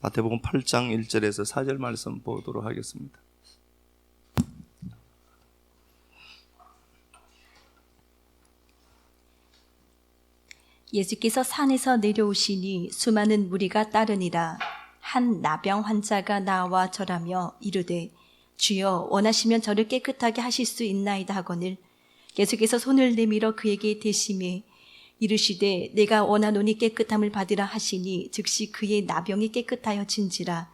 마태복음 8장 1절에서 4절 말씀 보도록 하겠습니다. 예수께서 산에서 내려오시니 수많은 무리가 따르니라. 한 나병 환자가 나와 절하며 이르되 주여 원하시면 저를 깨끗하게 하실 수 있나이다 하거늘 예수께서 손을 내밀어 그에게 대심해 이르시되 내가 원하노니 깨끗함을 받으라 하시니 즉시 그의 나병이 깨끗하여 진지라.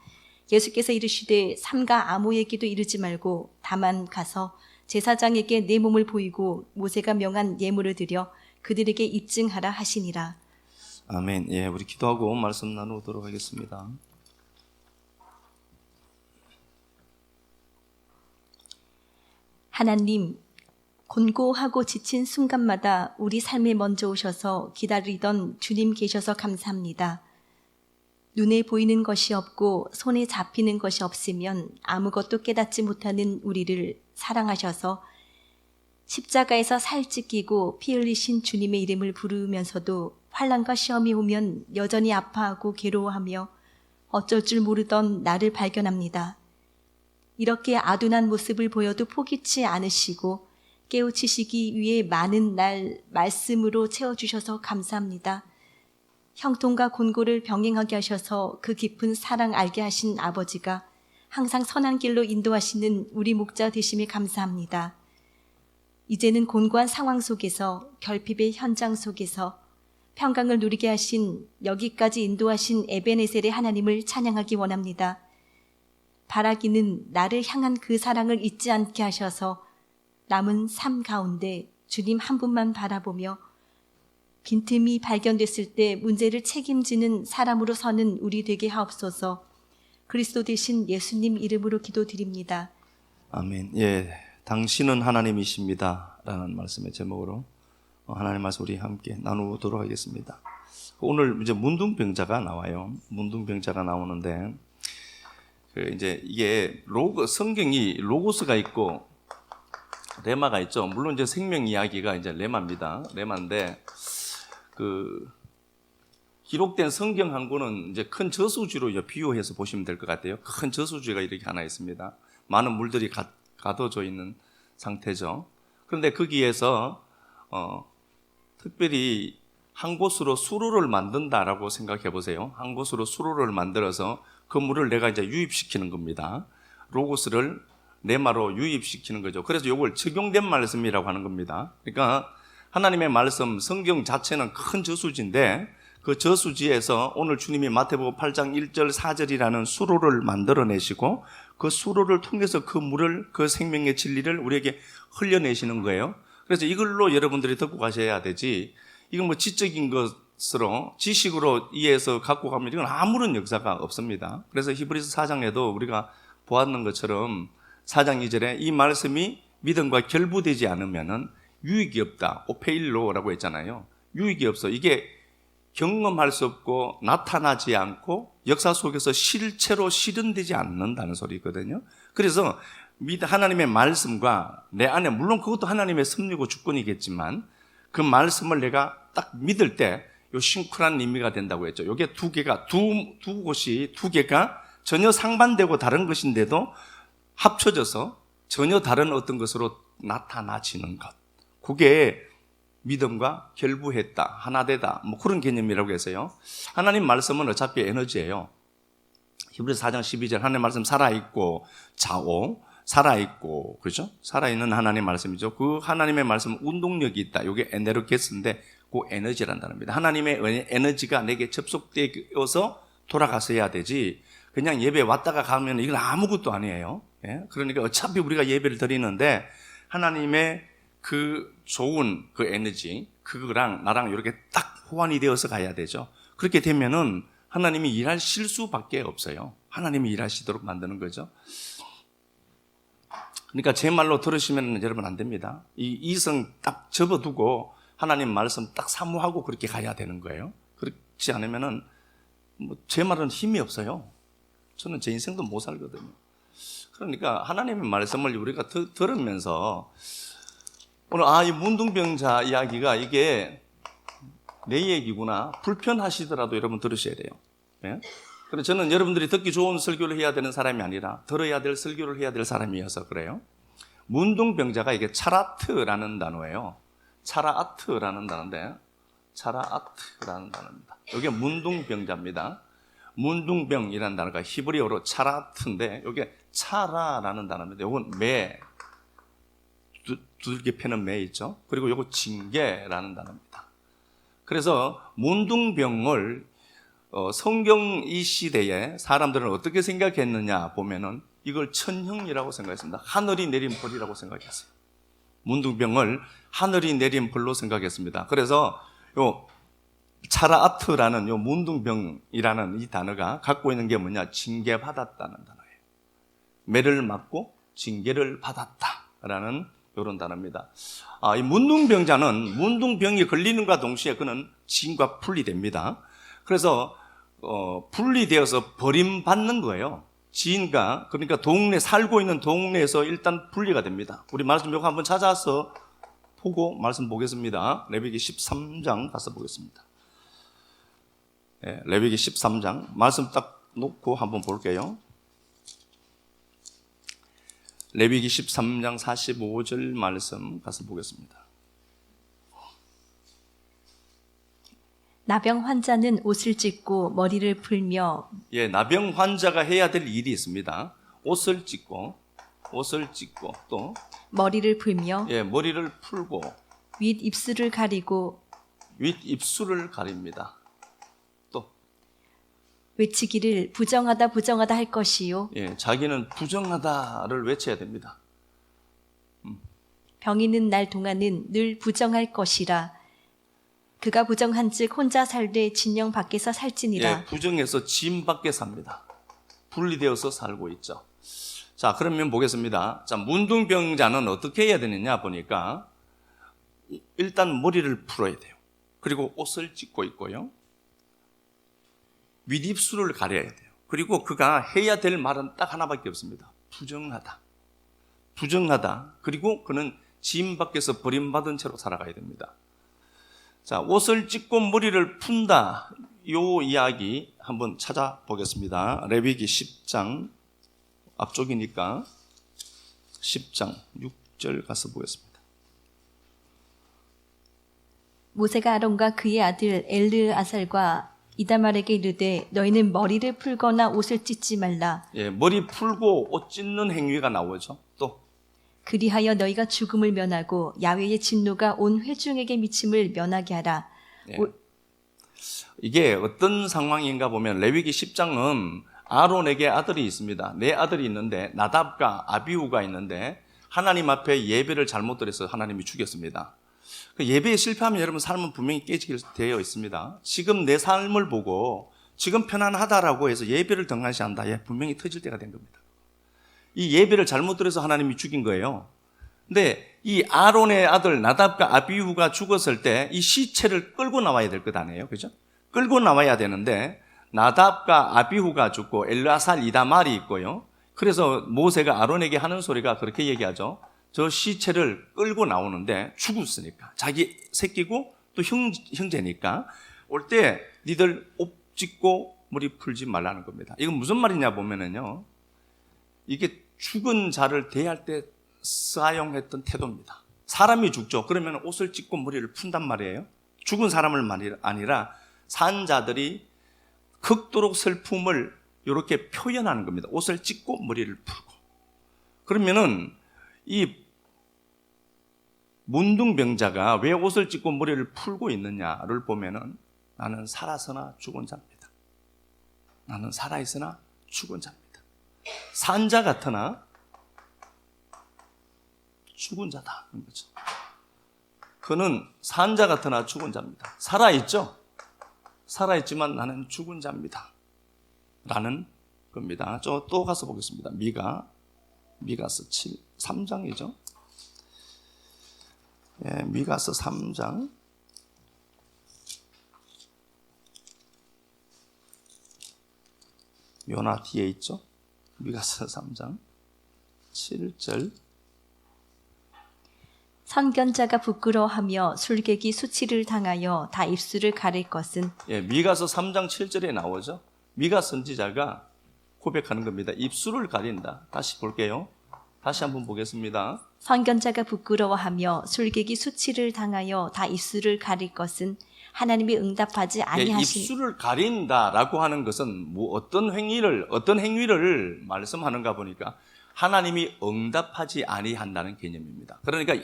예수께서 이르시되 삼가 아무에게도 이르지 말고 다만 가서 제사장에게 내 몸을 보이고 모세가 명한 예물을 드려 그들에게 입증하라 하시니라. 아멘. 예, 우리 기도하고 말씀 나누도록 하겠습니다. 하나님, 곤고하고 지친 순간마다 우리 삶에 먼저 오셔서 기다리던 주님 계셔서 감사합니다. 눈에 보이는 것이 없고 손에 잡히는 것이 없으면 아무것도 깨닫지 못하는 우리를 사랑하셔서 십자가에서 살 찢기고 피 흘리신 주님의 이름을 부르면서도 환난과 시험이 오면 여전히 아파하고 괴로워하며 어쩔 줄 모르던 나를 발견합니다. 이렇게 아둔한 모습을 보여도 포기치 않으시고 깨우치시기 위해 많은 날 말씀으로 채워주셔서 감사합니다. 형통과 곤고를 병행하게 하셔서 그 깊은 사랑 알게 하신 아버지가 항상 선한 길로 인도하시는 우리 목자 되심에 감사합니다. 이제는 곤고한 상황 속에서 결핍의 현장 속에서 평강을 누리게 하신 여기까지 인도하신 에베네셀의 하나님을 찬양하기 원합니다. 바라기는 나를 향한 그 사랑을 잊지 않게 하셔서 남은 삶 가운데 주님 한 분만 바라보며 빈틈이 발견됐을 때 문제를 책임지는 사람으로 서는 우리 되게 하옵소서. 그리스도 되신 예수님 이름으로 기도드립니다. 아멘. 예, 당신은 하나님이십니다 라는 말씀의 제목으로 하나님 말씀 우리 함께 나누도록 하겠습니다. 오늘 이제 문둥병자가 나와요. 문둥병자가 나오는데 이제 이게 성경이 로고스가 있고 레마가 있죠. 물론 이제 생명 이야기가 이제 레마입니다. 레마인데 기록된 성경 한 권은 이제 큰 저수지로 비유해서 보시면 될 것 같아요. 큰 저수지가 이렇게 하나 있습니다. 많은 물들이 가둬져 있는 상태죠. 그런데 거기에서 특별히 한 곳으로 수로를 만든다라고 생각해 보세요. 한 곳으로 수로를 만들어서 그 물을 내가 이제 유입시키는 겁니다. 로고스를 레마로 유입시키는 거죠. 그래서 이걸 적용된 말씀이라고 하는 겁니다. 그러니까 하나님의 말씀, 성경 자체는 큰 저수지인데 그 저수지에서 오늘 주님이 마태복음 8장 1절 4절이라는 수로를 만들어내시고 그 수로를 통해서 그 물을, 그 생명의 진리를 우리에게 흘려내시는 거예요. 그래서 이걸로 여러분들이 듣고 가셔야 되지, 이건 뭐 지적인 것으로 지식으로 이해해서 갖고 가면 이건 아무런 역사가 없습니다. 그래서 히브리서 4장에도 우리가 보았는 것처럼 4장 2절에 이 말씀이 믿음과 결부되지 않으면은 유익이 없다. 오페일로라고 했잖아요. 유익이 없어. 이게 경험할 수 없고 나타나지 않고 역사 속에서 실체로 실현되지 않는다는 소리거든요. 그래서 하나님의 말씀과 내 안에, 물론 그것도 하나님의 섭리고 주권이겠지만 그 말씀을 내가 딱 믿을 때 요 싱크란 의미가 된다고 했죠. 요게 두 개가 전혀 상반되고 다른 것인데도 합쳐져서 전혀 다른 어떤 것으로 나타나지는 것. 그게 믿음과 결부했다, 하나되다, 뭐 그런 개념이라고 해서요. 하나님 말씀은 어차피 에너지예요. 히브리서 4장 12절 하나님 말씀 살아있고 자오, 살아있고, 그렇죠? 살아있는 하나님의 말씀이죠. 그 하나님의 말씀은 운동력이 있다. 이게 에네르게스인데 그 에너지란 단어입니다. 하나님의 에너지가 내게 접속되어서 돌아갔어야 되지 그냥 예배 왔다가 가면 이건 아무것도 아니에요. 예? 그러니까 어차피 우리가 예배를 드리는데 하나님의 그 좋은 그 에너지, 그거랑 나랑 이렇게 딱 호환이 되어서 가야 되죠. 그렇게 되면은 하나님이 일하실 수밖에 없어요. 하나님이 일하시도록 만드는 거죠. 그러니까 제 말로 들으시면 여러분 안 됩니다. 이 이성 딱 접어두고 하나님 말씀 딱 사모하고 그렇게 가야 되는 거예요. 그렇지 않으면은 제 말은 힘이 없어요. 저는 제 인생도 못 살거든요. 그러니까 하나님의 말씀을 우리가 들으면서 오늘 이 문둥병자 이야기가 이게 내 얘기구나 불편하시더라도 여러분 들으셔야 돼요. 예? 그래서 저는 여러분들이 듣기 좋은 설교를 해야 되는 사람이 아니라 들어야 될 설교를 해야 될 사람이어서 그래요. 문둥병자가 이게 차라트라는 단어예요. 차라아트라는 단어인데, 차라아트라는 단어입니다. 이게 문둥병자입니다. 문둥병이라는 단어가 히브리어로 차라트인데, 이게 차라라는 단어입니다. 이건 매, 두들겨 패는 매 있죠. 그리고 이거 징계라는 단어입니다. 그래서 문둥병을 성경 이 시대에 사람들은 어떻게 생각했느냐 보면은 이걸 천형이라고 생각했습니다. 하늘이 내린 벌이라고 생각했어요. 문둥병을 하늘이 내린 벌로 생각했습니다. 그래서 요 차라아트라는 요 문둥병이라는 이 단어가 갖고 있는 게 뭐냐? 징계받았다는 단어예요. 매를 맞고 징계를 받았다라는 이런 단어입니다. 이 문둥병자는 문둥병이 걸리는과 동시에 그는 지인과 분리됩니다. 그래서 분리되어서 버림받는 거예요. 지인과, 그러니까 동네, 살고 있는 동네에서 일단 분리가 됩니다. 우리 말씀 요거 한번 찾아서 보고 말씀 보겠습니다. 레위기 13장 가서 보겠습니다. 네, 레위기 13장 말씀 딱 놓고 한번 볼게요. 레위기 13장 45절 말씀 가서 보겠습니다. 나병 환자는 옷을 찢고 머리를 풀며 예, 나병 환자가 해야 될 일이 있습니다. 옷을 찢고 또 머리를 풀며 예, 머리를 풀고 윗 입술을 가리고 윗 입술을 가립니다. 또 외치기를 부정하다 부정하다 할 것이요 예, 자기는 부정하다를 외쳐야 됩니다. 병이는 날 동안은 늘 부정할 것이라 그가 부정한즉 혼자 살되 진영 밖에서 살지니라. 예, 부정해서 짐 밖에 삽니다. 분리되어서 살고 있죠. 자, 그러면 보겠습니다. 자, 문둥병자는 어떻게 해야 되느냐 보니까 일단 머리를 풀어야 돼요. 그리고 옷을 찢고 있고요. 윗입술을 가려야 돼요. 그리고 그가 해야 될 말은 딱 하나밖에 없습니다. 부정하다. 그리고 그는 짐 밖에서 버림받은 채로 살아가야 됩니다. 자, 옷을 찢고 머리를 푼다. 요 이야기 한번 찾아보겠습니다. 레위기 10장 앞쪽이니까 10장 6절 가서 보겠습니다. 모세가 아론과 그의 아들 엘르아살과 이다말에게 이르되 너희는 머리를 풀거나 옷을 찢지 말라. 예, 머리 풀고 옷 찢는 행위가 나오죠. 또 그리하여 너희가 죽음을 면하고 야훼의 진노가 온 회중에게 미침을 면하게 하라. 예. 이게 어떤 상황인가 보면 레위기 10장은 아론에게 아들이 있습니다. 네 아들이 있는데 나답과 아비후가 있는데 하나님 앞에 예배를 잘못 드려서 하나님이 죽였습니다. 그 예배에 실패하면 여러분 삶은 분명히 깨지게 되어 있습니다. 지금 내 삶을 보고 지금 편안하다라고 해서 예배를 등한시한다. 예, 분명히 터질 때가 된 겁니다. 이 예배를 잘못 들어서 하나님이 죽인 거예요. 근데 이 아론의 아들 나답과 아비후가 죽었을 때 이 시체를 끌고 나와야 될 것 아니에요. 그죠? 끌고 나와야 되는데 나답과 아비후가 죽고 엘르아살 이다말이 있고요. 그래서 모세가 아론에게 하는 소리가 그렇게 얘기하죠. 저 시체를 끌고 나오는데 죽었으니까 자기 새끼고 또 형제니까 올 때 니들 옷 찢고 머리 풀지 말라는 겁니다. 이건 무슨 말이냐 보면은요. 이게 죽은 자를 대할 때 사용했던 태도입니다. 사람이 죽죠. 그러면 옷을 찢고 머리를 푼단 말이에요. 죽은 사람을 아니라 산 자들이 극도로 슬픔을 이렇게 표현하는 겁니다. 옷을 찢고 머리를 풀고. 그러면은 이 문둥병자가 왜 옷을 찢고 머리를 풀고 있느냐를 보면은 나는 살아서나 죽은 자입니다. 나는 살아있으나 죽은 자입니다. 산 자 같으나 죽은 자다. 거죠. 그는 산 자 같으나 죽은 자입니다. 살아있죠? 살아있지만 나는 죽은 자입니다. 라는 겁니다. 또 가서 보겠습니다. 미가서 3장이죠. 예, 미가서 3장. 요나 뒤에 있죠. 미가서 3장 7절. 선견자가 부끄러워하며 술객이 수치를 당하여 다 입술을 가릴 것은 예, 미가서 3장 7절에 나오죠. 미가 선지자가 고백하는 겁니다. 입술을 가린다. 다시 볼게요. 다시 한번 보겠습니다. 선견자가 부끄러워하며 술객이 수치를 당하여 다 입술을 가릴 것은 하나님이 응답하지 아니하신 입술을 가린다라고 하는 것은 어떤 행위를 말씀하는가 보니까 하나님이 응답하지 아니한다는 개념입니다. 그러니까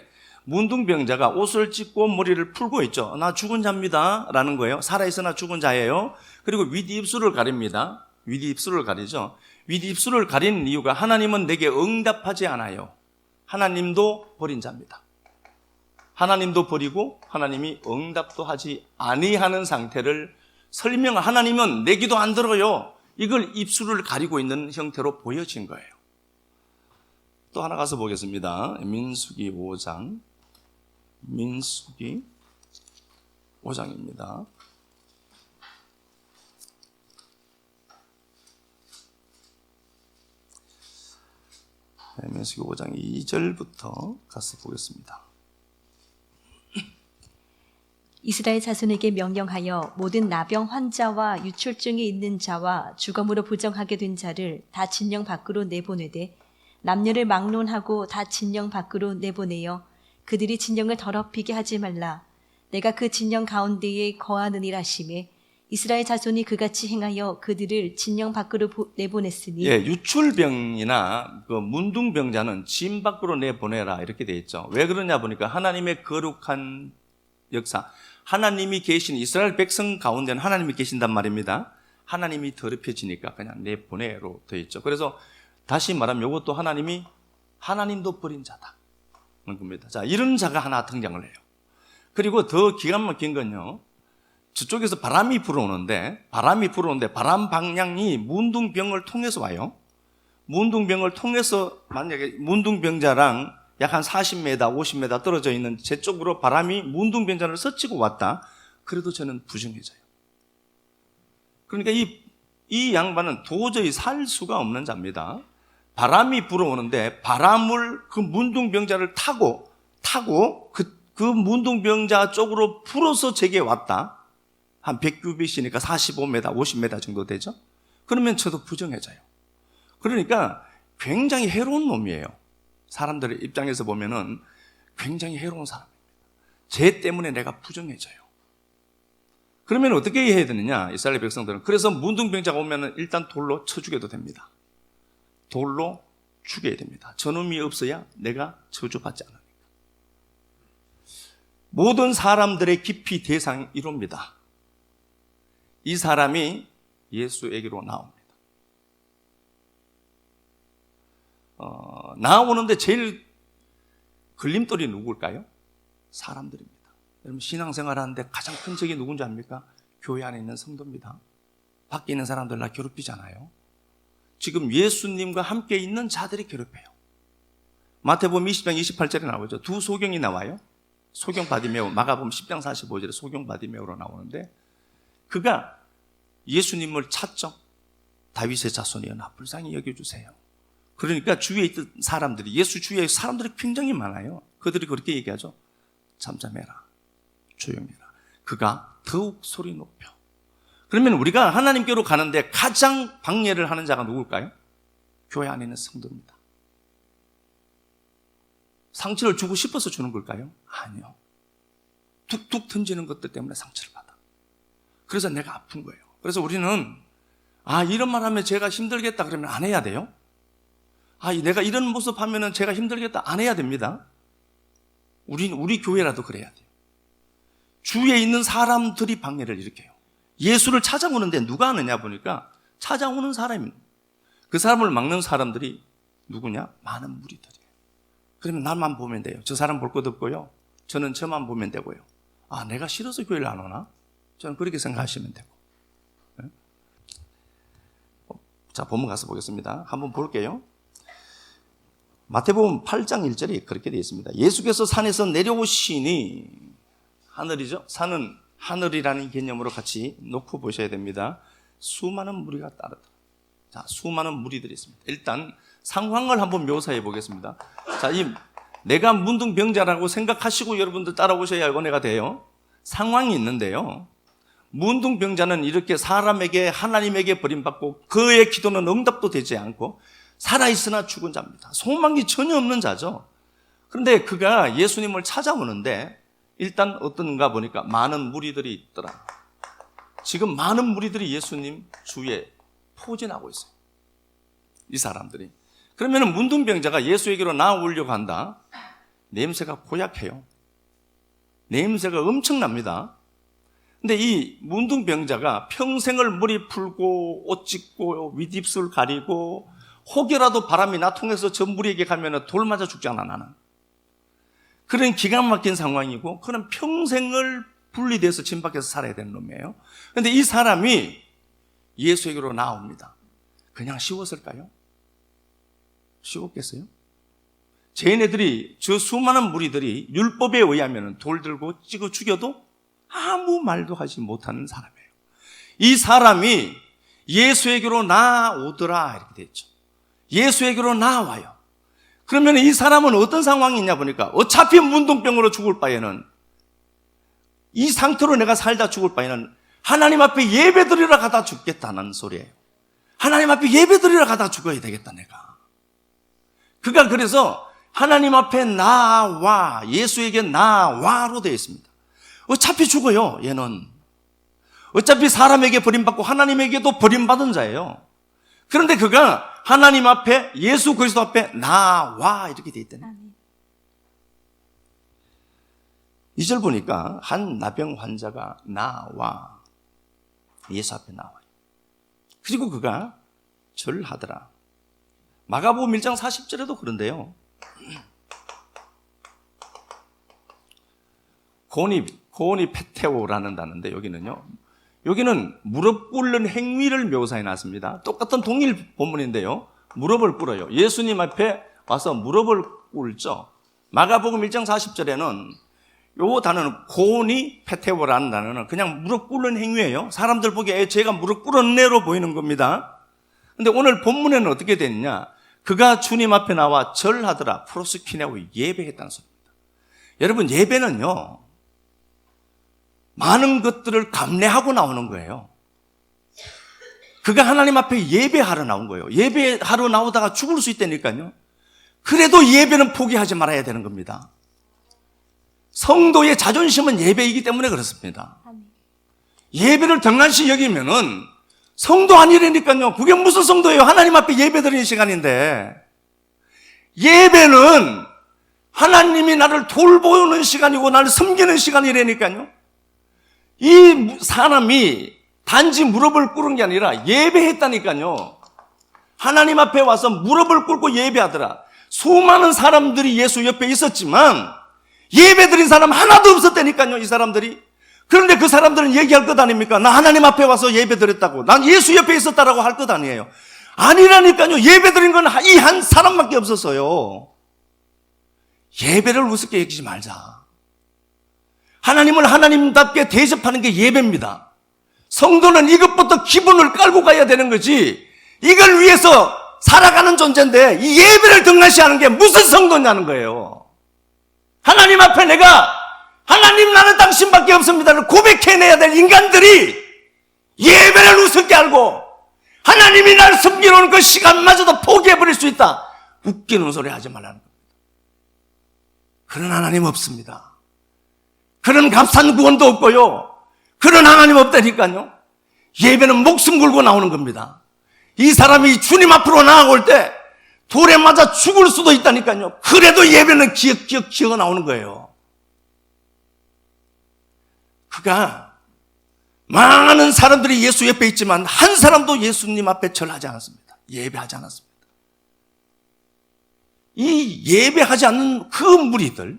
문둥병자가 옷을 찢고 머리를 풀고 있죠. 나 죽은 자입니다 라는 거예요. 살아있으나 죽은 자예요. 그리고 윗입술을 가립니다. 윗입술을 가리죠. 윗입술을 가리는 이유가 하나님은 내게 응답하지 않아요. 하나님도 버린 자입니다. 하나님도 버리고 하나님이 응답도 하지 아니하는 상태를 하나님은 내 기도 안 들어요. 이걸 입술을 가리고 있는 형태로 보여진 거예요. 또 하나 가서 보겠습니다. 민수기 5장. 민수기 5장입니다. 민수기 5장 2절부터 가서 보겠습니다. 이스라엘 자손에게 명령하여 모든 나병 환자와 유출증이 있는 자와 주검으로 부정하게 된 자를 다 진영 밖으로 내보내되 남녀를 막론하고 다 진영 밖으로 내보내어 그들이 진영을 더럽히게 하지 말라. 내가 그 진영 가운데에 거하느니라 하시매 이스라엘 자손이 그같이 행하여 그들을 진영 밖으로 내보냈으니 유출병이나 그 문둥병자는 진 밖으로 내보내라 이렇게 되어 있죠. 왜 그러냐 보니까 하나님의 거룩한 역사, 하나님이 계신 이스라엘 백성 가운데는 하나님이 계신단 말입니다. 하나님이 더럽혀지니까 그냥 내보내로 되어 있죠. 그래서 다시 말하면 이것도 하나님도 버린 자다. 겁니다. 자, 이런 자가 하나 등장을 해요. 그리고 더 기가 막힌 건요. 저쪽에서 바람이 불어오는데 바람 방향이 문둥병을 통해서 와요. 문둥병을 통해서 만약에 문둥병자랑 약 한 40m, 50m 떨어져 있는 제 쪽으로 바람이 문둥병자를 스치고 왔다. 그래도 저는 부정해져요. 그러니까 이 양반은 도저히 살 수가 없는 자입니다. 바람이 불어오는데 바람을 그 문둥병자를 타고 그 문둥병자 쪽으로 불어서 제게 왔다. 한 100규빗이니까 45m, 50m 정도 되죠. 그러면 저도 부정해져요. 그러니까 굉장히 해로운 놈이에요. 사람들의 입장에서 보면은 굉장히 해로운 사람입니다. 쟤 때문에 내가 부정해져요. 그러면 어떻게 해야 되느냐? 이스라엘 백성들은. 그래서 문둥병자가 오면은 일단 돌로 쳐 죽여도 됩니다. 돌로 죽여야 됩니다. 저놈이 없어야 내가 저주받지 않으니까. 모든 사람들의 기피 대상이 이럽니다. 이 사람이 예수에게로 나옵니다. 나오는데 제일 걸림돌이 누굴까요? 사람들입니다. 여러분 신앙생활 하는데 가장 큰 적이 누군지 압니까? 교회 안에 있는 성도입니다. 밖에 있는 사람들 나 괴롭히잖아요. 지금 예수님과 함께 있는 자들이 괴롭혀요. 마태복음 20장 28절에 나오죠. 두 소경이 나와요. 소경 바디메오, 마가복음 10장 45절에 소경 바디메오로 나오는데 그가 예수님을 찾죠. 다윗의 자손이여 나 불쌍히 여겨주세요. 그러니까 주위에 있던 사람들이, 예수 주위에 사람들이 굉장히 많아요. 그들이 그렇게 얘기하죠. 잠잠해라, 조용해라. 그가 더욱 소리 높여. 그러면 우리가 하나님께로 가는데 가장 방해를 하는 자가 누굴까요? 교회 안에 있는 성도입니다. 상처를 주고 싶어서 주는 걸까요? 아니요. 툭툭 던지는 것들 때문에 상처를 받아. 그래서 내가 아픈 거예요. 그래서 우리는 이런 말 하면 제가 힘들겠다 그러면 안 해야 돼요. 내가 이런 모습 하면은 제가 힘들겠다 안 해야 됩니다. 우리 교회라도 그래야 돼요. 주위에 있는 사람들이 방해를 일으켜요. 예수를 찾아오는데 누가 하느냐 보니까 찾아오는 사람입니다. 그 사람을 막는 사람들이 누구냐? 많은 무리들이에요. 그러면 나만 보면 돼요. 저 사람 볼 것 없고요. 저는 저만 보면 되고요. 내가 싫어서 교회를 안 오나? 저는 그렇게 생각하시면 되고. 네? 자, 본문 가서 보겠습니다. 한번 볼게요. 마태복음 8장 1절이 그렇게 되어 있습니다. 예수께서 산에서 내려오시니, 하늘이죠? 산은 하늘이라는 개념으로 같이 놓고 보셔야 됩니다. 수많은 무리가 따르더라. 자, 수많은 무리들이 있습니다. 일단 상황을 한번 묘사해 보겠습니다. 자, 내가 문둥병자라고 생각하시고 여러분들 따라오셔야 은혜가 돼요. 상황이 있는데요. 문둥병자는 이렇게 사람에게 하나님에게 버림받고 그의 기도는 응답도 되지 않고 살아있으나 죽은 자입니다. 소망이 전혀 없는 자죠. 그런데 그가 예수님을 찾아오는데 일단 어떤가 보니까 많은 무리들이 있더라. 지금 많은 무리들이 예수님 주위에 포진하고 있어요. 이 사람들이. 그러면 문둥병자가 예수에게로 나오려고 한다. 냄새가 고약해요. 냄새가 엄청납니다. 근데 이 문둥병자가 평생을 머리 풀고 옷 찢고 윗입술 가리고 혹여라도 바람이 나통해서 저 무리에게 가면 돌 맞아 죽잖아 나는. 그런 기가 막힌 상황이고 그는 평생을 분리돼서 진 밖에서 살아야 되는 놈이에요. 그런데 이 사람이 예수에게로 나옵니다. 그냥 쉬웠을까요? 쉬웠겠어요? 쟤네들이 저 수많은 무리들이 율법에 의하면 돌 들고 찍어 죽여도 아무 말도 하지 못하는 사람이에요. 이 사람이 예수에게로 나오더라 이렇게 됐죠. 예수에게로 나와요. 그러면 이 사람은 어떤 상황이 있냐 보니까 어차피 문둥병으로 죽을 바에는 이 상태로 내가 살다 죽을 바에는 하나님 앞에 예배드리러 가다 죽겠다는 소리예요. 하나님 앞에 예배드리러 가다 죽어야 되겠다 내가. 그가 그래서 하나님 앞에 나와, 예수에게 나와로 되어 있습니다. 어차피 죽어요 얘는. 어차피 사람에게 버림받고 하나님에게도 버림받은 자예요. 그런데 그가 하나님 앞에 예수 그리스도 앞에 나와 이렇게 되어 있다네. 2절 보니까 한 나병 환자가 나와 예수 앞에 나와요. 그리고 그가 절하더라. 마가복음 1장 40절에도 그런데요. 고니 페테오라는 단어인데 여기는 무릎 꿇는 행위를 묘사해 놨습니다. 똑같은 동일 본문인데요. 무릎을 꿇어요. 예수님 앞에 와서 무릎을 꿇죠. 마가복음 1장 40절에는 요 단어는 고니 페테오라는 단어는 그냥 무릎 꿇는 행위예요. 사람들 보기에 제가 무릎 꿇었네로 보이는 겁니다. 근데 오늘 본문에는 어떻게 됐냐? 그가 주님 앞에 나와 절하더라. 프로스키네오 예배했다는 소리입니다. 여러분 예배는요. 많은 것들을 감내하고 나오는 거예요. 그가 하나님 앞에 예배하러 나온 거예요. 예배하러 나오다가 죽을 수 있다니까요. 그래도 예배는 포기하지 말아야 되는 겁니다. 성도의 자존심은 예배이기 때문에 그렇습니다. 예배를 등한시 여기면은 성도 아니라니까요. 그게 무슨 성도예요? 하나님 앞에 예배 드리는 시간인데. 예배는 하나님이 나를 돌보는 시간이고 나를 섬기는 시간이라니까요. 이 사람이 단지 무릎을 꿇은 게 아니라 예배했다니까요. 하나님 앞에 와서 무릎을 꿇고 예배하더라. 수많은 사람들이 예수 옆에 있었지만 예배드린 사람 하나도 없었다니까요. 이 사람들이. 그런데 그 사람들은 얘기할 것 아닙니까? 나 하나님 앞에 와서 예배드렸다고. 난 예수 옆에 있었다라고 할 것 아니에요. 아니라니까요. 예배드린 건 이 한 사람밖에 없었어요. 예배를 우습게 여기지 말자. 하나님을 하나님답게 대접하는 게 예배입니다. 성도는 이것부터 기본을 깔고 가야 되는 거지. 이걸 위해서 살아가는 존재인데 이 예배를 등한시하는 게 무슨 성도냐는 거예요. 하나님 앞에 내가 하나님 나는 당신밖에 없습니다를 고백해내야 될 인간들이 예배를 우습게 알고 하나님이 나를 섬기러 온 그 시간마저도 포기해버릴 수 있다. 웃기는 소리 하지 말라는 겁니다. 그런 하나님 없습니다. 그런 값싼 구원도 없고요. 그런 하나님 없다니까요. 예배는 목숨 걸고 나오는 겁니다. 이 사람이 주님 앞으로 나아올 때 돌에 맞아 죽을 수도 있다니까요. 그래도 예배는 기억 나오는 거예요. 그가 많은 사람들이 예수 옆에 있지만 한 사람도 예수님 앞에 절하지 않았습니다. 예배하지 않았습니다. 이 예배하지 않는 그 무리들,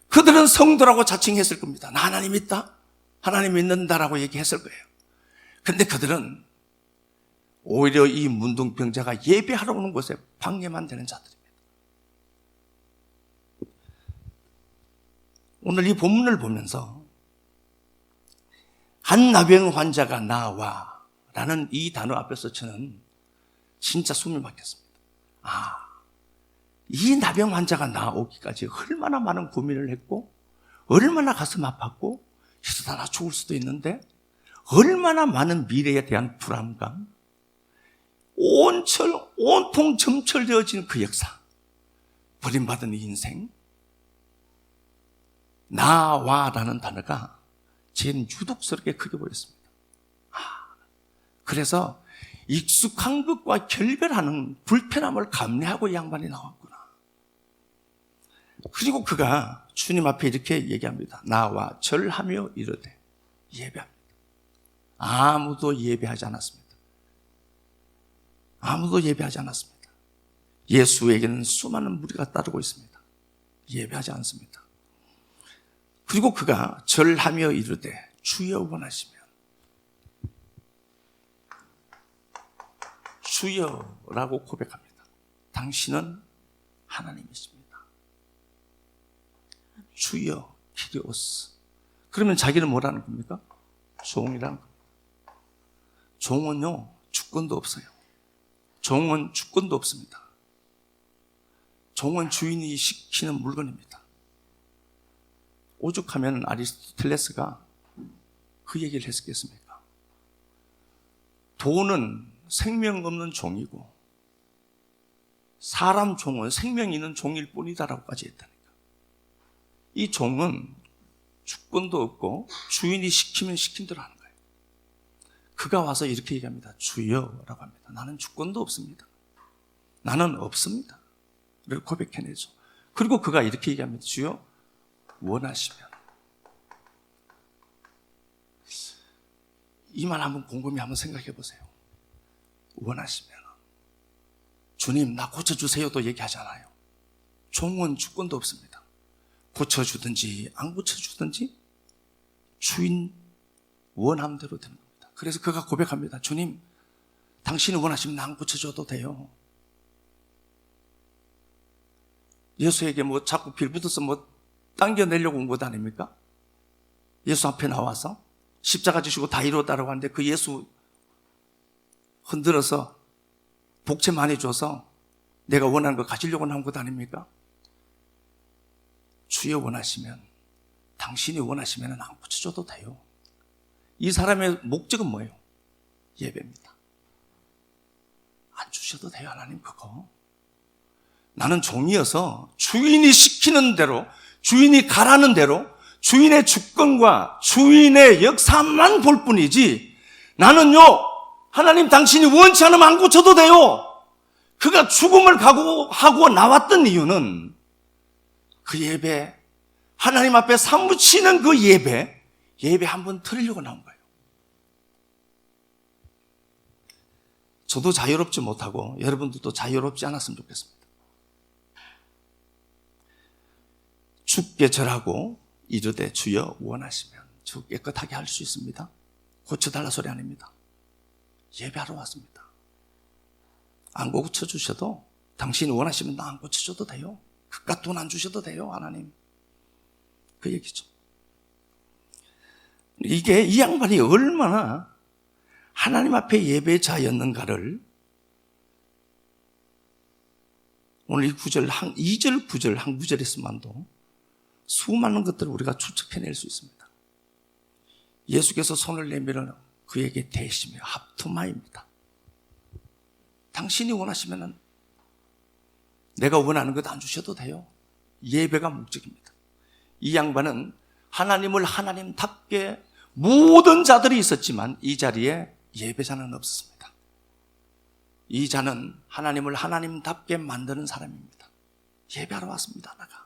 그들은 성도라고 자칭했을 겁니다. 나 하나님 있다, 하나님 믿는다라고 얘기했을 거예요. 그런데 그들은 오히려 이 문둥병자가 예배하러 오는 곳에 방해만 되는 자들입니다. 오늘 이 본문을 보면서 한 나병 환자가 나와 라는 이 단어 앞에서 저는 진짜 숨이 막혔습니다. 이 나병 환자가 나오기까지 얼마나 많은 고민을 했고 얼마나 가슴 아팠고 이러다 나 죽을 수도 있는데 얼마나 많은 미래에 대한 불안감, 온통 점철되어진 그 역사, 버림받은 이 인생, 나와라는 단어가 제는 유독스럽게 크게 보였습니다. 그래서 익숙한 것과 결별하는 불편함을 감내하고 이 양반이 나왔구나. 그리고 그가 주님 앞에 이렇게 얘기합니다. 나와 절하며 이르되 예배합니다. 아무도 예배하지 않았습니다. 아무도 예배하지 않았습니다. 예수에게는 수많은 무리가 따르고 있습니다. 예배하지 않습니다. 그리고 그가 절하며 이르되 주여 원하시면, 주여라고 고백합니다. 당신은 하나님이십니다. 주여 키리오스. 그러면 자기는 뭐라는 겁니까? 종이라는 겁니다. 종은요, 주권도 없어요. 종은 주권도 없습니다. 종은 주인이 시키는 물건입니다. 오죽하면 아리스토텔레스가 그 얘기를 했겠습니까? 돈은 생명 없는 종이고 사람 종은 생명 있는 종일 뿐이다라고까지 했다니까. 이 종은 주권도 없고 주인이 시키면 시킨 대로 하는 거예요. 그가 와서 이렇게 얘기합니다. 주여라고 합니다. 나는 주권도 없습니다. 나는 없습니다. 를 고백해내죠. 그리고 그가 이렇게 얘기합니다. 주여 원하시면. 이 말 한번 곰곰이 한번 생각해 보세요. 원하시면. 주님 나 고쳐주세요도 얘기하잖아요. 종은 주권도 없습니다. 고쳐주든지 안 고쳐주든지 주인 원함대로 되는 겁니다. 그래서 그가 고백합니다. 주님 당신이 원하시면 나 안 고쳐줘도 돼요. 예수에게 뭐 자꾸 빌붙어서 뭐 당겨내려고 온 것 아닙니까? 예수 앞에 나와서 십자가 지시고 다 이루었다라고 하는데 그 예수 흔들어서 복채 많이 줘서 내가 원하는 거 가지려고 나온 것 아닙니까? 주여 원하시면, 당신이 원하시면 안 고쳐줘도 돼요. 이 사람의 목적은 뭐예요? 예배입니다. 안 주셔도 돼요 하나님 그거. 나는 종이어서 주인이 시키는 대로, 주인이 가라는 대로 주인의 주권과 주인의 역사만 볼 뿐이지 나는요 하나님 당신이 원치 않으면 안 고쳐도 돼요. 그가 죽음을 각오하고 나왔던 이유는 그 예배, 하나님 앞에 사무치는 그 예배 한번 드리려고 나온 거예요. 저도 자유롭지 못하고 여러분들도 자유롭지 않았으면 좋겠습니다. 주께 절하고 이르되 주여 원하시면 주 깨끗하게 할 수 있습니다. 고쳐달라 소리 아닙니다. 예배하러 왔습니다. 안 고쳐주셔도 당신이 원하시면 나 안 고쳐줘도 돼요. 그깟 돈 안 주셔도 돼요 하나님. 그 얘기죠. 이게 이 양반이 얼마나 하나님 앞에 예배자였는가를 오늘 이 구절 2절 9절 한 구절에서만도 수많은 것들을 우리가 추측해낼 수 있습니다. 예수께서 손을 내밀어 그에게 대시며 합투마입니다. 당신이 원하시면 내가 원하는 것 안 주셔도 돼요. 예배가 목적입니다. 이 양반은 하나님을 하나님답게 모든 자들이 있었지만 이 자리에 예배자는 없었습니다. 이 자는 하나님을 하나님답게 만드는 사람입니다. 예배하러 왔습니다. 나가.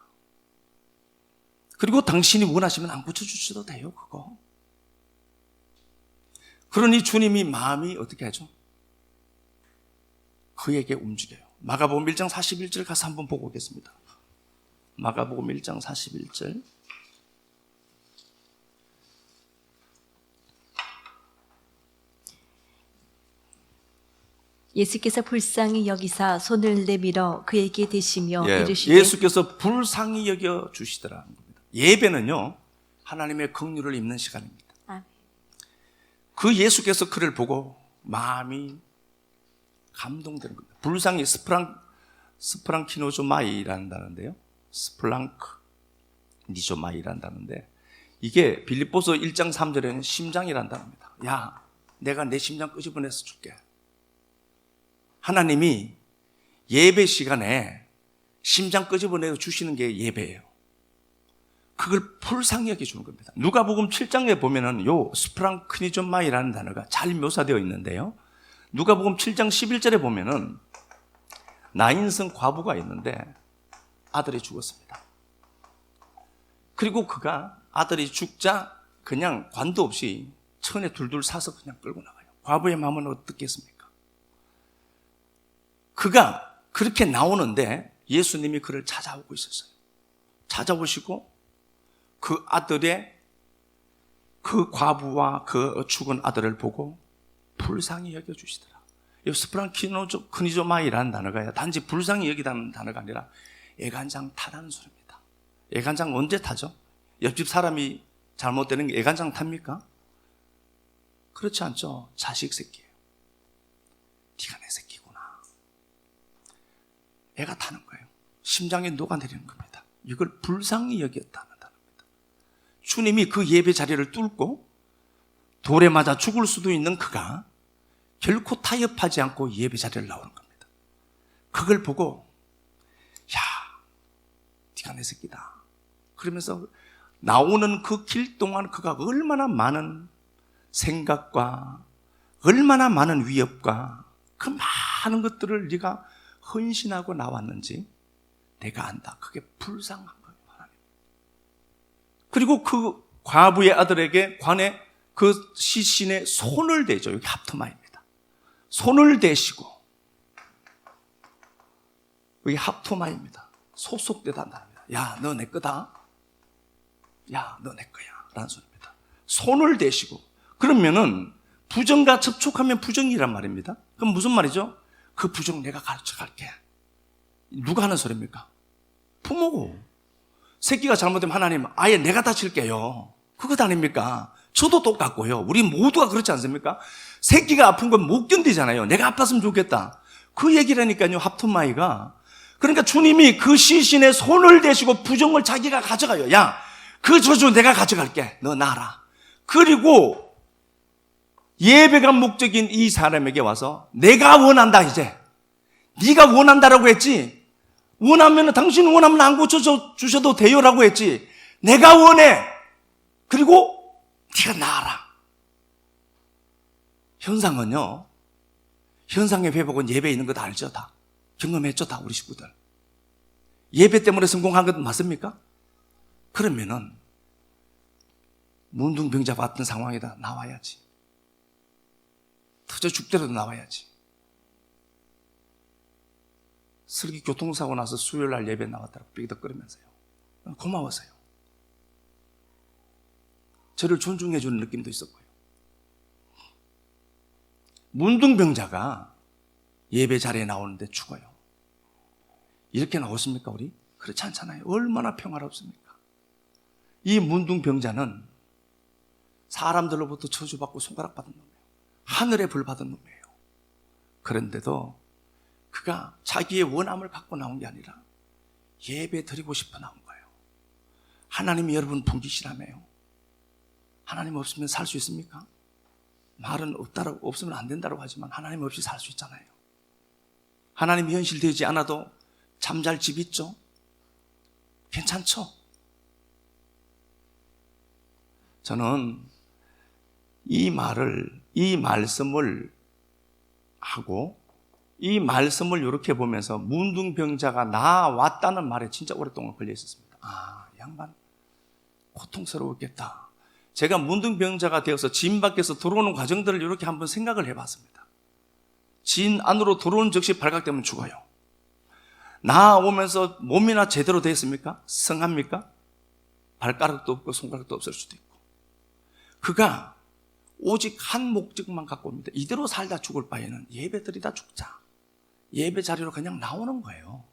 그리고 당신이 원하시면 안 고쳐주셔도 돼요. 그거. 그러니 주님이 마음이 어떻게 하죠? 그에게 움직여요. 마가복음 1장 41절 가서 한번 보고 오겠습니다. 마가복음 1장 41절. 예수께서 불쌍히 여기사 손을 내밀어 그에게 대시며 이르시되 예수께서 불쌍히 여겨 주시더라는 겁니다. 예배는요 하나님의 긍휼을 입는 시간입니다. 그 예수께서 그를 보고 마음이 감동되는 겁니다. 불쌍히 스프랑키노조마이라는 단어인데요. 스플랑크 니조마이라는 단어인데 이게 빌립보서 1장 3절에는 심장이라는 단어입니다. 야, 내가 내 심장 끄집어내서 줄게. 하나님이 예배 시간에 심장 끄집어내서 주시는 게 예배예요. 그걸 불쌍히 여겨주는 겁니다. 누가복음 7장에 보면은 요 스프랑크니존마이라는 단어가 잘 묘사되어 있는데요. 누가복음 7장 11절에 보면은 나인성 과부가 있는데 아들이 죽었습니다. 그리고 그가 아들이 죽자 그냥 관도 없이 천에 둘둘 사서 그냥 끌고 나가요. 과부의 마음은 어떻겠습니까? 그가 그렇게 나오는데 예수님이 그를 찾아오고 있었어요. 찾아오시고 그 아들의 그 과부와 그 죽은 아들을 보고 불쌍히 여겨주시더라. 이 스프랑크니조마이라는 단어가 단지 불쌍히 여기다는 단어가 아니라 애간장 타라는 소리입니다. 애간장 언제 타죠? 옆집 사람이 잘못되는 게 애간장 탑니까? 그렇지 않죠. 자식 새끼예요. 네가 내 새끼구나. 애가 타는 거예요. 심장에 녹아내리는 겁니다. 이걸 불쌍히 여겼다는 단어입니다. 주님이 그 예배 자리를 뚫고 돌에 맞아 죽을 수도 있는 그가 결코 타협하지 않고 예배 자리를 나오는 겁니다. 그걸 보고 야, 네가 내 새끼다. 그러면서 나오는 그 길 동안 그가 얼마나 많은 생각과 얼마나 많은 위협과 그 많은 것들을 네가 헌신하고 나왔는지 내가 안다. 그게 불쌍한 거예요, 하나님. 그리고 그 과부의 아들에게 관에 그 시신의 손을 대죠. 여기 합토마입니다. 손을 대시고, 여기 합토마입니다. 속속대단합니다. 야, 너 내 거다. 야, 너 내 거야. 라는 소리입니다. 손을 대시고, 그러면은 부정과 접촉하면 부정이란 말입니다. 그럼 무슨 말이죠? 그 부정 내가 가르쳐 갈게. 누가 하는 소리입니까? 부모고. 새끼가 잘못되면 하나님, 아예 내가 다칠게요. 그것 아닙니까? 저도 똑같고요. 우리 모두가 그렇지 않습니까? 새끼가 아픈 건 못 견디잖아요. 내가 아팠으면 좋겠다. 그 얘기라니까요, 합토마이가. 그러니까 주님이 그 시신에 손을 대시고 부정을 자기가 가져가요. 야, 그 저주 내가 가져갈게. 너 놔라. 그리고 예배가 목적인 이 사람에게 와서 내가 원한다 이제. 네가 원한다라고 했지. 원하면 당신 원하면 안 고쳐주셔도 돼요라고 했지. 내가 원해. 그리고 네가 나아라. 현상은요. 현상의 회복은 예배에 있는 거 다 알죠? 다. 경험했죠? 다 우리 식구들. 예배 때문에 성공한 건 맞습니까? 그러면은 문둥병자 같은 상황에다 나와야지. 터져 죽더라도 나와야지. 슬기 교통사고 나서 수요일 날 예배 나왔다고 삐그덕거리면서요. 고마워서요. 저를 존중해 주는 느낌도 있었고요. 문둥병자가 예배 자리에 나오는데 죽어요. 이렇게 나오십니까 우리? 그렇지 않잖아요. 얼마나 평화롭습니까? 이 문둥병자는 사람들로부터 저주받고 손가락받은 놈이에요. 하늘의 불 받은 놈이에요. 그런데도 그가 자기의 원함을 갖고 나온 게 아니라 예배 드리고 싶어 나온 거예요. 하나님이 여러분 분기시라며요. 하나님 없으면 살 수 있습니까? 말은 없으면 안 된다고 하지만 하나님 없이 살 수 있잖아요. 하나님이 현실되지 않아도 잠잘 집 있죠? 괜찮죠? 저는 이 말씀을 하고 이 말씀을 이렇게 보면서 문둥병자가 나왔다는 말에 진짜 오랫동안 걸려 있었습니다. 아, 양반 고통스러웠겠다. 제가 문둥병자가 되어서 진 밖에서 들어오는 과정들을 이렇게 한번 생각을 해봤습니다. 진 안으로 들어온 즉시 발각되면 죽어요. 나오면서 몸이나 제대로 되었습니까? 성합니까? 발가락도 없고 손가락도 없을 수도 있고. 그가 오직 한 목적만 갖고 옵니다. 이대로 살다 죽을 바에는 예배 드리다 죽자. 예배 자리로 그냥 나오는 거예요.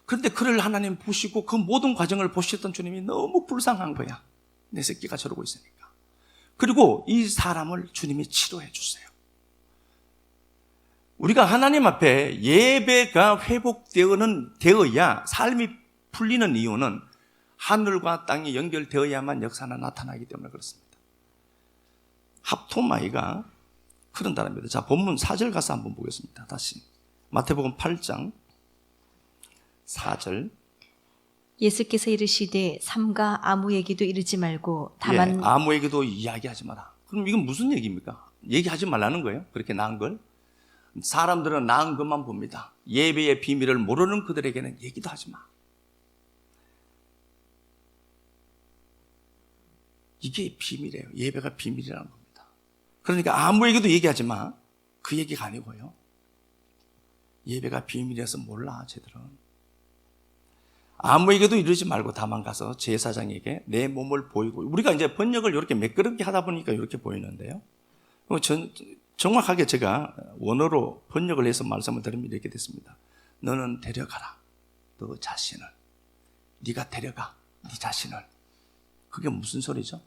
그런데 그를 하나님 보시고 그 모든 과정을 보셨던 주님이 너무 불쌍한 거야. 내 새끼가 저러고 있으니까. 그리고 이 사람을 주님이 치료해 주세요. 우리가 하나님 앞에 예배가 회복되어야 삶이 풀리는 이유는 하늘과 땅이 연결되어야만 역사가 나타나기 때문에 그렇습니다. 합토마이가 그런다랍니다. 자, 본문 4절 가서 한번 보겠습니다. 다시 마태복음 8장 4절. 예수께서 이르시되 삼가 아무에게도 이르지 말고 다만 아무에게도 이야기하지 마라. 그럼 이건 무슨 얘기입니까? 얘기하지 말라는 거예요? 그렇게 나은 걸? 사람들은 나은 것만 봅니다. 예배의 비밀을 모르는 그들에게는 얘기도 하지 마. 이게 비밀이에요. 예배가 비밀이라는 겁니다. 그러니까 아무에게도 얘기하지 마. 그 얘기가 아니고요. 예배가 비밀이어서 몰라, 쟤들은. 아무에게도 이르지 말고 다만 가서 제사장에게 내 몸을 보이고, 우리가 이제 번역을 이렇게 매끄럽게 하다 보니까 이렇게 보이는데요. 정확하게 제가 원어로 번역을 해서 말씀을 드리면 이렇게 됐습니다. 너는 데려가라. 너 자신을. 네가 데려가. 네 자신을. 그게 무슨 소리죠?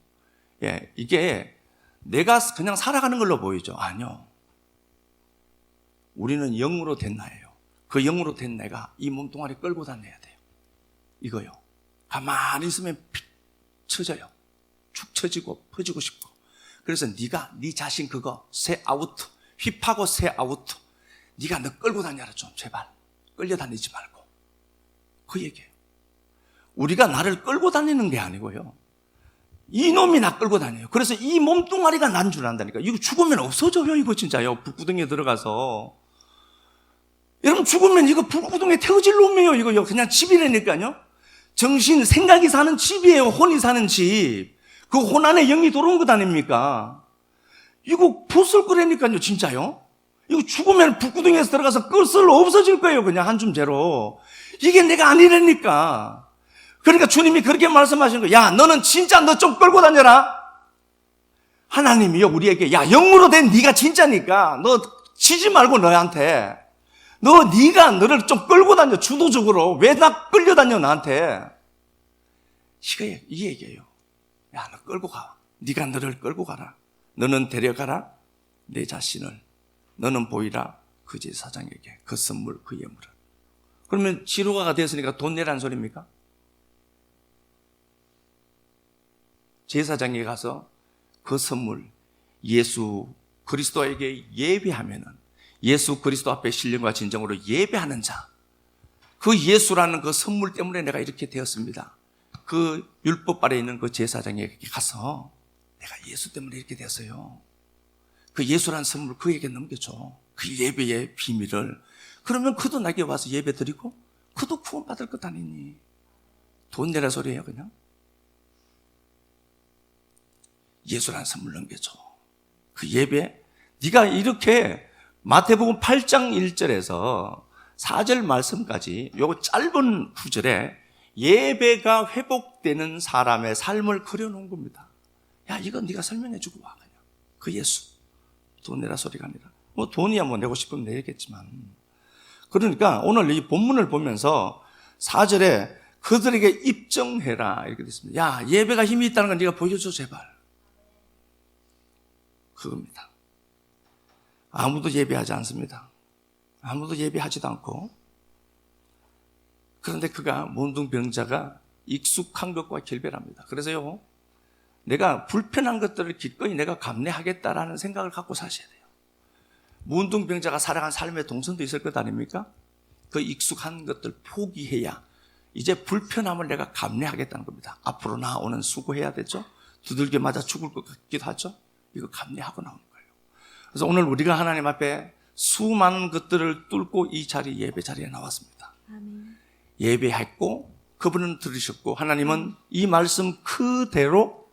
이게 내가 그냥 살아가는 걸로 보이죠? 아니요. 우리는 영으로 된 나예요. 그 영으로 된 내가 이 몸뚱아리 끌고 다녀야 돼요. 이거요. 가만히 있으면 픽 쳐져요. 축 처지고 퍼지고 싶고. 그래서 네가 네 자신 그거 새 아웃, 힙하고 새 아웃. 네가 너 끌고 다녀라 좀 제발. 끌려다니지 말고. 그 얘기예요. 우리가 나를 끌고 다니는 게 아니고요. 이놈이 나 끌고 다녀요. 그래서 이 몸뚱아리가 난 줄 안다니까. 이거 죽으면 없어져요, 이거 진짜요. 불구덩이에 들어가서. 여러분 죽으면 이거 불구덩이에 태워질 놈이에요, 이거요. 그냥 집이라니까요. 정신, 생각이 사는 집이에요. 혼이 사는 집. 그 혼 안에 영이 들어온 것 아닙니까? 이거 부술 거라니까요, 진짜요. 이거 죽으면 불구덩이에서 들어가서 끌슬 없어질 거예요, 그냥 한줌제로. 이게 내가 아니라니까. 그러니까 주님이 그렇게 말씀하시는 거예요. 야, 너는 진짜 너 좀 끌고 다녀라. 하나님이요, 우리에게. 야, 영으로 된 네가 진짜니까 너 치지 말고 너한테. 네가 너를 좀 끌고 다녀, 주도적으로. 왜 나 끌려다녀, 나한테. 이 얘기예요. 야, 너 끌고 가. 네가 너를 끌고 가라. 너는 데려가라. 내 자신을. 너는 보이라. 그 제사장에게. 그 선물, 그 예물을. 그러면 지루가가 됐으니까 돈 내라는 소리입니까? 제사장에 가서 그 선물, 예수 그리스도에게 예배하면은 예수 그리스도 앞에 신령과 진정으로 예배하는 자, 그 예수라는 그 선물 때문에 내가 이렇게 되었습니다. 그 율법 아래 있는 그 제사장에게 가서 내가 예수 때문에 이렇게 됐어요. 그 예수라는 선물 그에게 넘겨줘. 그 예배의 비밀을. 그러면 그도 나에게 와서 예배 드리고 그도 구원받을 것 아니니. 돈 내라 소리예요, 그냥. 예수라는 선물 넘겨줘. 그 예배, 네가 이렇게 마태복음 8장 1절에서 4절 말씀까지 요거 짧은 구절에 예배가 회복되는 사람의 삶을 그려놓은 겁니다. 야, 이건 네가 설명해 주고 와, 그냥. 그 예수. 돈 내라 소리가 아니라. 뭐 돈이야 뭐 내고 싶으면 내겠지만. 그러니까 오늘 이 본문을 보면서 4절에 그들에게 입증해라 이렇게 됐습니다. 야, 예배가 힘이 있다는 걸 네가 보여줘 제발. 그겁니다. 아무도 예배하지 않습니다. 아무도 예배하지도 않고. 그런데 그가 문둥병자가 익숙한 것과 결별합니다. 그래서요, 내가 불편한 것들을 기꺼이 내가 감내하겠다라는 생각을 갖고 사셔야 돼요. 문둥병자가 살아간 삶의 동선도 있을 것 아닙니까? 그 익숙한 것들 포기해야 이제 불편함을 내가 감내하겠다는 겁니다. 앞으로 나오는 수고해야 되죠. 두들겨 맞아 죽을 것 같기도 하죠. 이거 감내하고 나오는 거예요. 그래서 오늘 우리가 하나님 앞에 수많은 것들을 뚫고 이 자리, 예배 자리에 나왔습니다. 아멘. 예배했고 그분은 들으셨고 하나님은 이 말씀 그대로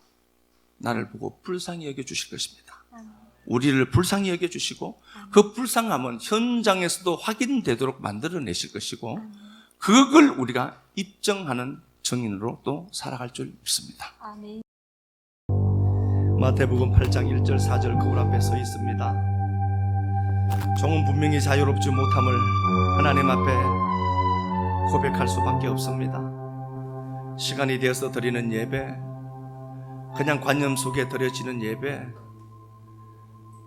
나를 보고 불쌍히 여겨주실 것입니다. 아멘. 우리를 불쌍히 여겨주시고 그 불쌍함은 현장에서도 확인되도록 만들어내실 것이고 그걸 우리가 입증하는 증인으로 또 살아갈 줄 믿습니다. 아멘. 마태복음 8장 1절 4절 거울 앞에 서 있습니다. 종은 분명히 자유롭지 못함을 하나님 앞에 고백할 수밖에 없습니다. 시간이 되어서 드리는 예배, 그냥 관념 속에 드려지는 예배,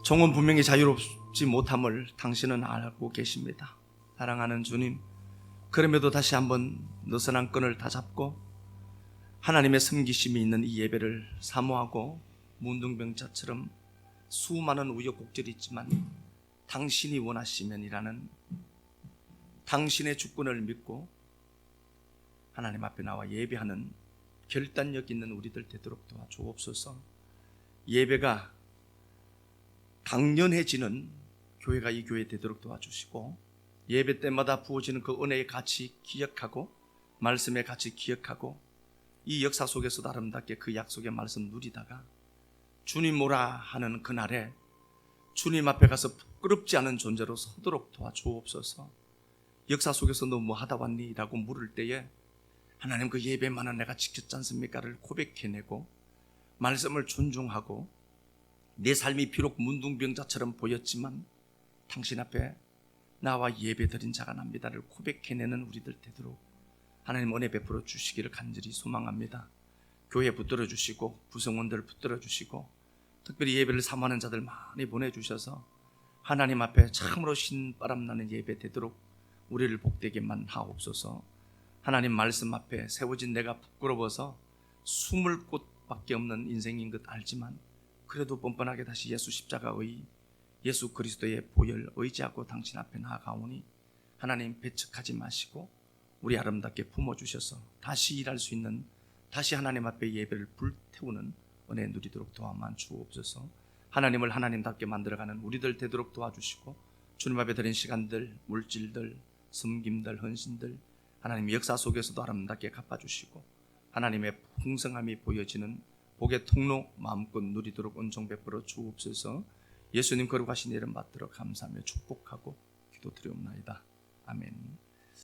종은 분명히 자유롭지 못함을 당신은 알고 계십니다. 사랑하는 주님, 그럼에도 다시 한번 느슨한 끈을 다 잡고 하나님의 섬기심이 있는 이 예배를 사모하고 문둥병자처럼 수많은 우여곡절이 있지만 당신이 원하시면이라는 당신의 주권을 믿고 하나님 앞에 나와 예배하는 결단력 있는 우리들 되도록 도와주옵소서. 예배가 당연해지는 교회가 이 교회 되도록 도와주시고, 예배 때마다 부어지는 그 은혜의 가치 기억하고 말씀의 가치 기억하고 이 역사 속에서도 아름답게 그 약속의 말씀 누리다가 주님 오라 하는 그날에 주님 앞에 가서 부끄럽지 않은 존재로 서도록 도와주옵소서. 역사 속에서 너 뭐 하다 왔니? 라고 물을 때에 하나님 그 예배만은 내가 지켰지 않습니까를 고백해내고 말씀을 존중하고 내 삶이 비록 문둥병자처럼 보였지만 당신 앞에 나와 예배 드린 자가 납니다를 고백해내는 우리들 되도록 하나님 은혜 베풀어 주시기를 간절히 소망합니다. 교회 붙들어 주시고 구성원들 붙들어 주시고 특별히 예배를 사모하는 자들 많이 보내주셔서 하나님 앞에 참으로 신바람 나는 예배 되도록 우리를 복되게만 하옵소서. 하나님 말씀 앞에 세워진 내가 부끄러워서 숨을 곳밖에 없는 인생인 것 알지만 그래도 뻔뻔하게 다시 예수 십자가의 예수 그리스도의 보혈 의지하고 당신 앞에 나아가오니 하나님 배척하지 마시고 우리 아름답게 품어주셔서 다시 일할 수 있는, 다시 하나님 앞에 예배를 불태우는 은혜 누리도록 도와만 주옵소서. 하나님을 하나님답게 만들어가는 우리들 되도록 도와주시고 주님 앞에 드린 시간들, 물질들, 섬김들, 헌신들 하나님 역사 속에서도 아름답게 갚아주시고 하나님의 풍성함이 보여지는 복의 통로 마음껏 누리도록 은총 베풀어 주옵소서. 예수님 거룩하신 이름 받들어 감사하며 축복하고 기도드리옵나이다. 아멘.